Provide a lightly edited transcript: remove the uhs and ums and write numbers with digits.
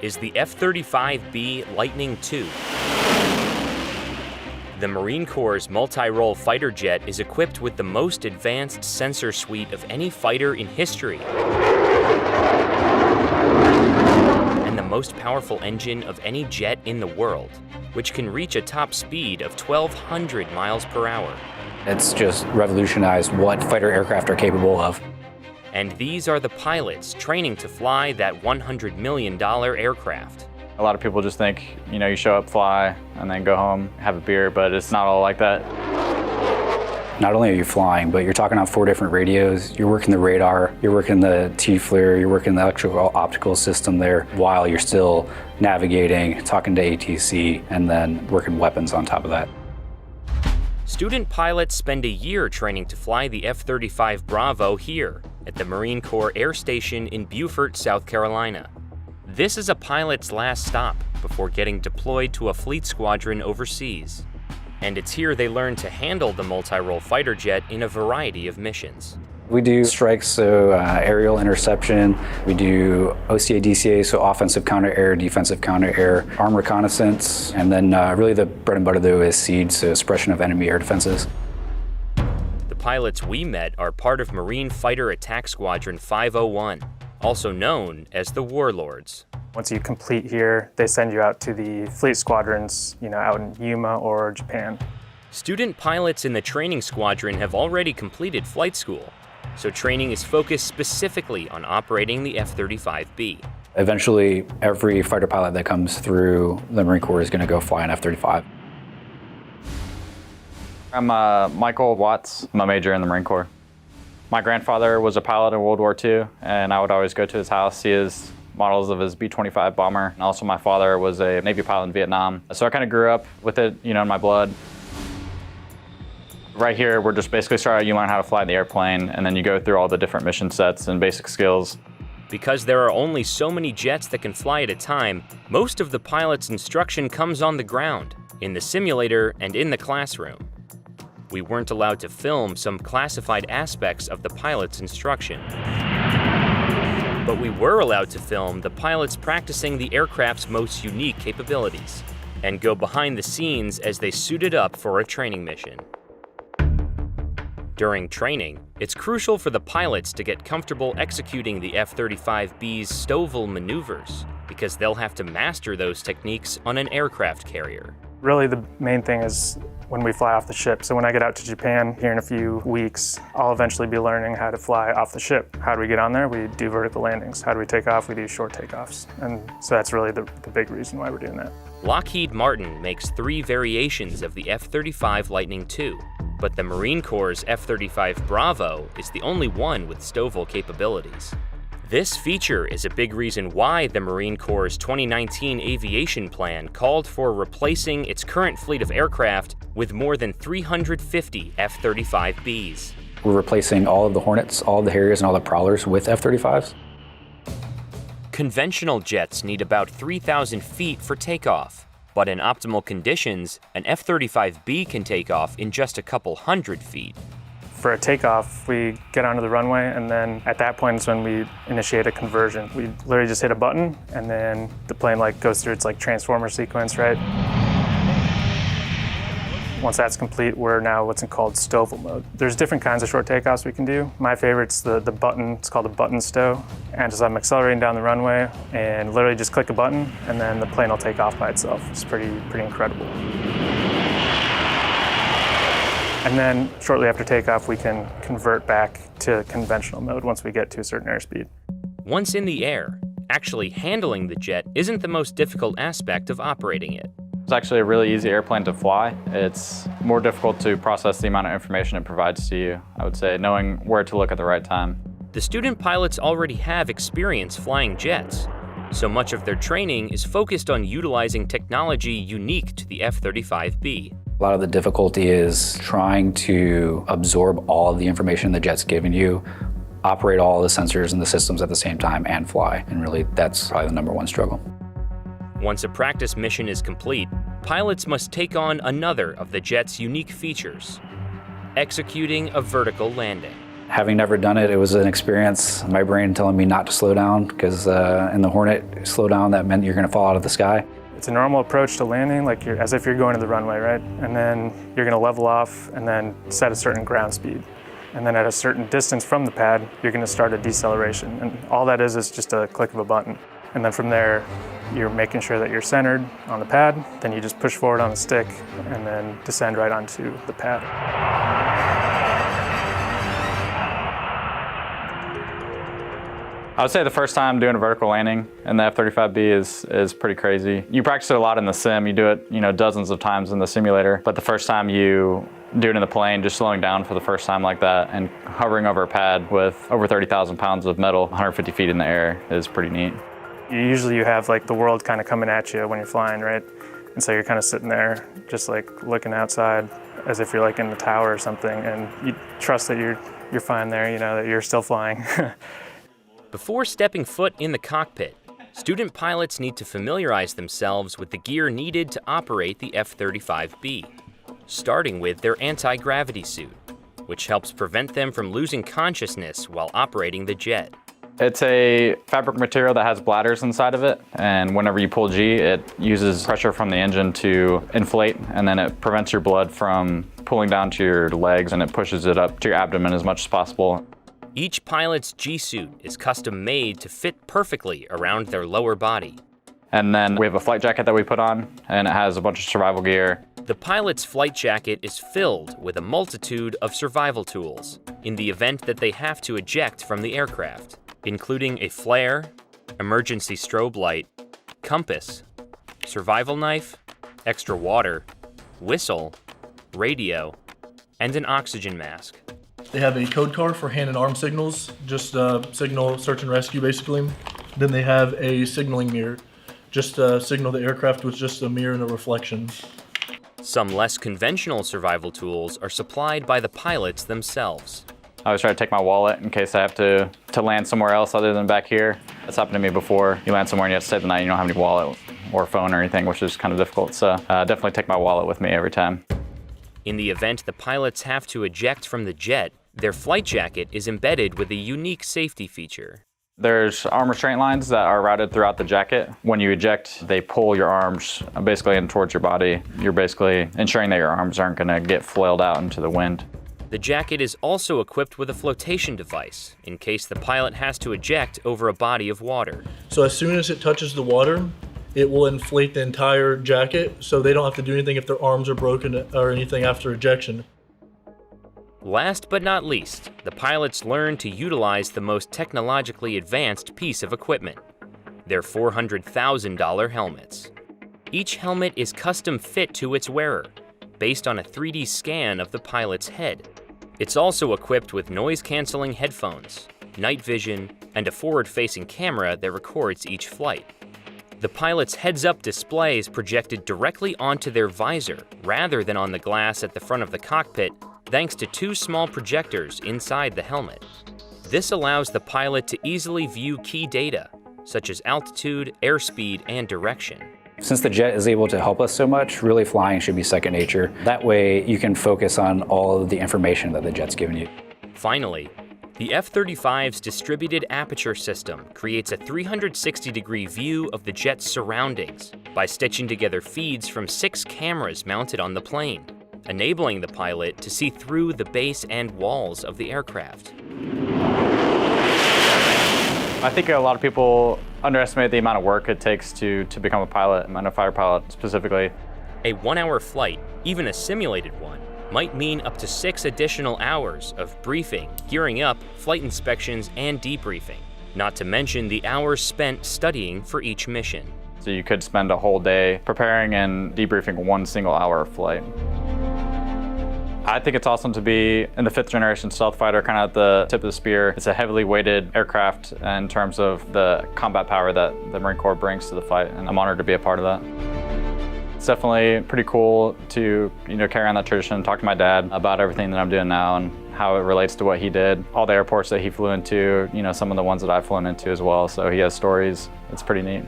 is the F-35B Lightning II. The Marine Corps' multi-role fighter jet is equipped with the most advanced sensor suite of any fighter in history and the most powerful engine of any jet in the world, which can reach a top speed of 1,200 miles per hour. It's just revolutionized what fighter aircraft are capable of. And these are the pilots training to fly that $100 million aircraft. A lot of people just think, you show up, fly, and then go home, have a beer, but it's not all like that. Not only are you flying, but you're talking on 4 different radios. You're working the radar, you're working the T-FLIR, you're working the electrical optical system there while you're still navigating, talking to ATC, and then working weapons on top of that. Student pilots spend a year training to fly the F-35 Bravo here at the Marine Corps Air Station in Beaufort, South Carolina. This is a pilot's last stop before getting deployed to a fleet squadron overseas. And it's here they learn to handle the multi-role fighter jet in a variety of missions. We do strikes, so aerial interception. We do OCA, DCA, so offensive counter-air, defensive counter-air, armed reconnaissance, and then really the bread and butter though is SEAD, so suppression of enemy air defenses. The pilots we met are part of Marine Fighter Attack Squadron 501, also known as the Warlords. Once you complete here, they send you out to the fleet squadrons, out in Yuma or Japan. Student pilots in the training squadron have already completed flight school, so training is focused specifically on operating the F-35B. Eventually, every fighter pilot that comes through the Marine Corps is going to go fly an F-35. I'm Michael Watts. I'm a major in the Marine Corps. My grandfather was a pilot in World War II, and I would always go to his house, see his models of his B-25 bomber. And also my father was a Navy pilot in Vietnam. So I kind of grew up with it, in my blood. Right here, we're just basically starting you learn how to fly the airplane, and then you go through all the different mission sets and basic skills. Because there are only so many jets that can fly at a time, most of the pilot's instruction comes on the ground, in the simulator and in the classroom. We weren't allowed to film some classified aspects of the pilot's instruction. But we were allowed to film the pilots practicing the aircraft's most unique capabilities, and go behind the scenes as they suited up for a training mission. During training, it's crucial for the pilots to get comfortable executing the F-35B's STOVL maneuvers, because they'll have to master those techniques on an aircraft carrier. Really, the main thing is when we fly off the ship. So when I get out to Japan here in a few weeks, I'll eventually be learning how to fly off the ship. How do we get on there? We do vertical landings. How do we take off? We do short takeoffs. And so that's really the big reason why we're doing that. Lockheed Martin makes 3 variations of the F-35 Lightning II, but the Marine Corps' F-35 Bravo is the only one with STOVL capabilities. This feature is a big reason why the Marine Corps' 2019 aviation plan called for replacing its current fleet of aircraft with more than 350 F-35Bs. We're replacing all of the Hornets, all of the Harriers, and all the Prowlers with F-35s. Conventional jets need about 3,000 feet for takeoff, but in optimal conditions, an F-35B can take off in just a couple hundred feet. For a takeoff, we get onto the runway, and then at that point is when we initiate a conversion. We literally just hit a button, and then the plane goes through its transformer sequence, right? Once that's complete, we're now what's called STOVL mode. There's different kinds of short takeoffs we can do. My favorite's the button, it's called a button stow. And just I'm accelerating down the runway and literally just click a button, and then the plane will take off by itself. It's pretty incredible. And then shortly after takeoff, we can convert back to conventional mode once we get to a certain airspeed. Once in the air, actually handling the jet isn't the most difficult aspect of operating it. It's actually a really easy airplane to fly. It's more difficult to process the amount of information it provides to you, I would say, knowing where to look at the right time. The student pilots already have experience flying jets, so much of their training is focused on utilizing technology unique to the F-35B. A lot of the difficulty is trying to absorb all of the information the jet's giving you, operate all the sensors and the systems at the same time, and fly. And really, that's probably the #1 struggle. Once a practice mission is complete, pilots must take on another of the jet's unique features, executing a vertical landing. Having never done it, it was an experience. My brain telling me not to slow down because in the Hornet, slow down, that meant you're going to fall out of the sky. It's a normal approach to landing, like as if you're going to the runway, right? And then you're going to level off and then set a certain ground speed. And then at a certain distance from the pad, you're going to start a deceleration. And all that is just a click of a button. And then from there, you're making sure that you're centered on the pad. Then you just push forward on the stick and then descend right onto the pad. I would say the first time doing a vertical landing in the F-35B is pretty crazy. You practice it a lot in the sim. You do it, dozens of times in the simulator. But the first time you do it in the plane, just slowing down for the first time like that and hovering over a pad with over 30,000 pounds of metal, 150 feet in the air is pretty neat. Usually you have like the world kind of coming at you when you're flying, right? And so you're kind of sitting there just like looking outside as if you're like in the tower or something, and you trust that you're fine there, that you're still flying. Before stepping foot in the cockpit, student pilots need to familiarize themselves with the gear needed to operate the F-35B, starting with their anti-gravity suit, which helps prevent them from losing consciousness while operating the jet. It's a fabric material that has bladders inside of it, and whenever you pull G, it uses pressure from the engine to inflate, and then it prevents your blood from pulling down to your legs, and it pushes it up to your abdomen as much as possible. Each pilot's G-suit is custom made to fit perfectly around their lower body. And then we have a flight jacket that we put on, and it has a bunch of survival gear. The pilot's flight jacket is filled with a multitude of survival tools in the event that they have to eject from the aircraft, including a flare, emergency strobe light, compass, survival knife, extra water, whistle, radio, and an oxygen mask. They have a code card for hand and arm signals, just signal search and rescue basically. Then they have a signaling mirror, just signal the aircraft with just a mirror and a reflection. Some less conventional survival tools are supplied by the pilots themselves. I always try to take my wallet in case I have to land somewhere else other than back here. That's happened to me before. You land somewhere and you have to stay the night, you don't have any wallet or phone or anything, which is kind of difficult. So definitely take my wallet with me every time. In the event the pilots have to eject from the jet, their flight jacket is embedded with a unique safety feature. There's arm restraint lines that are routed throughout the jacket. When you eject, they pull your arms basically in towards your body. You're basically ensuring that your arms aren't going to get flailed out into the wind. The jacket is also equipped with a flotation device in case the pilot has to eject over a body of water. So as soon as it touches the water, it will inflate the entire jacket, so they don't have to do anything if their arms are broken or anything after ejection. Last but not least, the pilots learn to utilize the most technologically advanced piece of equipment, their $400,000 helmets. Each helmet is custom fit to its wearer, based on a 3D scan of the pilot's head. It's also equipped with noise-canceling headphones, night vision, and a forward-facing camera that records each flight. The pilot's heads-up display is projected directly onto their visor rather than on the glass at the front of the cockpit, thanks to two small projectors inside the helmet. This allows the pilot to easily view key data, such as altitude, airspeed, and direction. Since the jet is able to help us so much, really flying should be second nature. That way you can focus on all of the information that the jet's given you. Finally, the F-35's distributed aperture system creates a 360-degree view of the jet's surroundings by stitching together feeds from 6 cameras mounted on the plane, enabling the pilot to see through the base and walls of the aircraft. I think a lot of people underestimate the amount of work it takes to become a pilot, and a fighter pilot specifically. A 1-hour flight, even a simulated one, might mean up to 6 additional hours of briefing, gearing up, flight inspections, and debriefing, not to mention the hours spent studying for each mission. So you could spend a whole day preparing and debriefing 1 single hour of flight. I think it's awesome to be in the 5th generation stealth fighter, kind of at the tip of the spear. It's a heavily weighted aircraft in terms of the combat power that the Marine Corps brings to the fight, and I'm honored to be a part of that. It's definitely pretty cool to carry on that tradition, talk to my dad about everything that I'm doing now and how it relates to what he did. All the airports that he flew into, some of the ones that I've flown into as well, so he has stories. It's pretty neat.